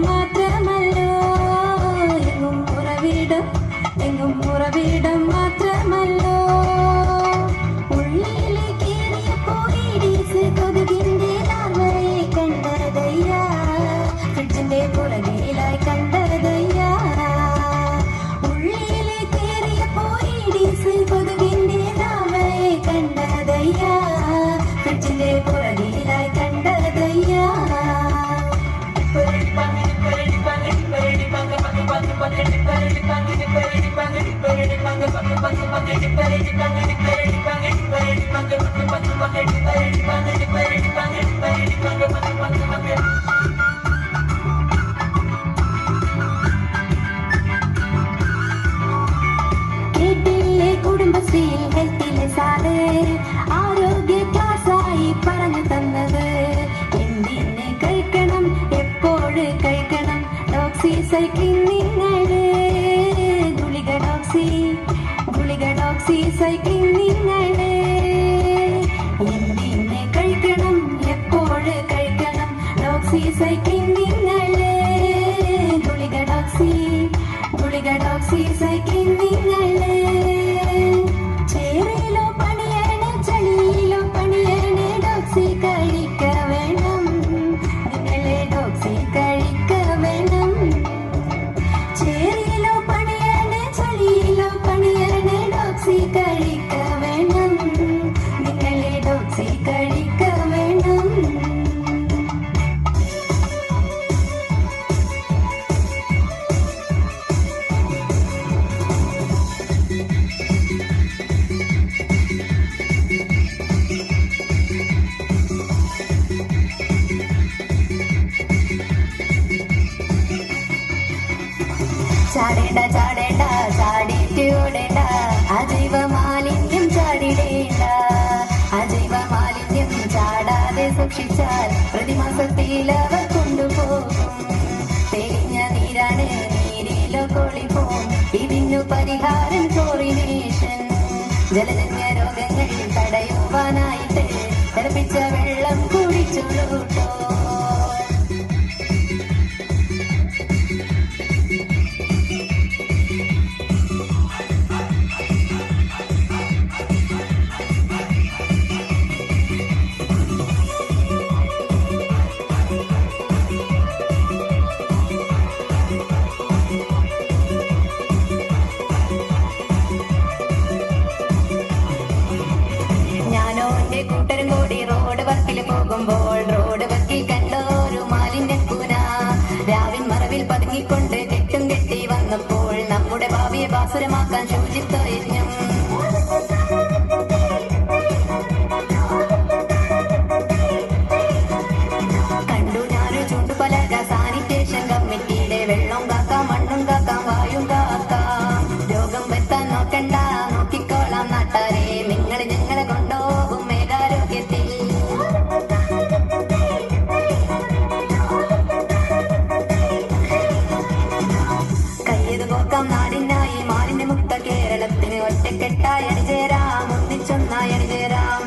മാത്രമല്ലോ എങ്ങും ഉറവിടം മാത്രമല്ലോ ഉള്ളിലെ കേറിയ പോയിടീസ് കൊതുകിന്റെ ലാർവയെ കണ്ടതയ്യ ഫ്രിഡ്ജിന്റെ പുറകിലായി കണ്ടതയ്യ ഉള്ളിലെ കേറിയ പോയിടീസ് കൊതുകിന്റെ ലാർവയെ കണ്ടതയ്യ ഫ്രിഡ്ജിന്റെ പുറകിലായി കണ്ടതയ്യ കേട്ടില്ലേ കുടുംബശ്രീയിൽ ഹെൽത്തിലെ സാറ് ആരോഗ്യ ക്ലാസ്സായി പറഞ്ഞു തന്നത് എന്തിനെ കഴിക്കണം എപ്പോഴ് കഴിക്കണം ഡോക്സിസൈക്ലിൻ നിങ്ങള് ഗുളിക ഡോക്സിസൈക്ലിൻ നിങ്ങള് എന്തിനെ കഴിക്കണം എപ്പോഴ് കഴിക്കണം ഡോക്സിസൈക്ലിൻ നിങ്ങള് ഗുളിക ഡോക്സിസൈക്ലിൻ നിങ്ങള് ചേറിയിലോ പണിയാണ് ചളിയിലോ പണിയാണ് ഡോക്സി കഴിക്ക വേണം നിങ്ങളെ ഡോക്സി കഴിക്ക വേണം ചേറിയിലോ പണിയാണ് ചളിയിലോ പണിയാണ് ഡോക്സി കഴിക്ക വേണം നിങ്ങളെ ഡോക്സി കഴിക്ക വേണം ചാടേണ്ട ചാടേണ്ട ചാടിയിട്ട് ഓടേണ്ട അജൈവ മാലിന്യം ചാടിടേണ്ട അജൈവ മാലിന്യം ചാടാതെ സൂക്ഷിച്ചാൽ പ്രതിമാസത്തിൽ അവർ കൊണ്ടുപോകും തെളിഞ്ഞ നീരാണ് നീരിലോ കൊളിപ്പോം ഇതിനു പരിഹാരം ക്ലോറിനേഷൻ ജലജന്യ രോഗങ്ങൾ തടയുവാനായിട്ട് തിളപ്പിച്ച വെള്ളം കുടിച്ചോളൂട്ടോ കൂട്ടരും കൂടി റോഡ് വർക്കിൽ പോകുമ്പോൾ റോഡ് വർക്കിൽ കണ്ടോരു മാലിന്യ കൂന രാവിൻ മറവിൽ പതുങ്ങിക്കൊണ്ട് കെട്ടും കെട്ടി വന്നപ്പോൾ നമ്മുടെ ഭാവിയെ ബാസുരമാക്കാൻ ശുചിത്വ യജ്ഞം കണ്ടു ഞാനൊരു ചൂണ്ടുപലക സാനിറ്റേഷൻ കമ്മിറ്റിയുടെ വെള്ളം കാക്കാം മണ്ണും കാക്കാം വായും കാക്കാം രോഗം വരുത്താൻ നോക്കണ്ട നോക്കിക്കോളാം നാട്ടാരെ നിങ്ങൾ ഞങ്ങളെ കൊണ്ടുപോകും മേഘാരോഗ്യത്തിൽ കയ്യത് പോക്കാം നാടിനായി മാലിന്യമുക്ത കേരളത്തിന് ഒറ്റക്കെട്ടായി അണിചേരാം ഒന്നിച്ചൊന്നായി അണിചേരാം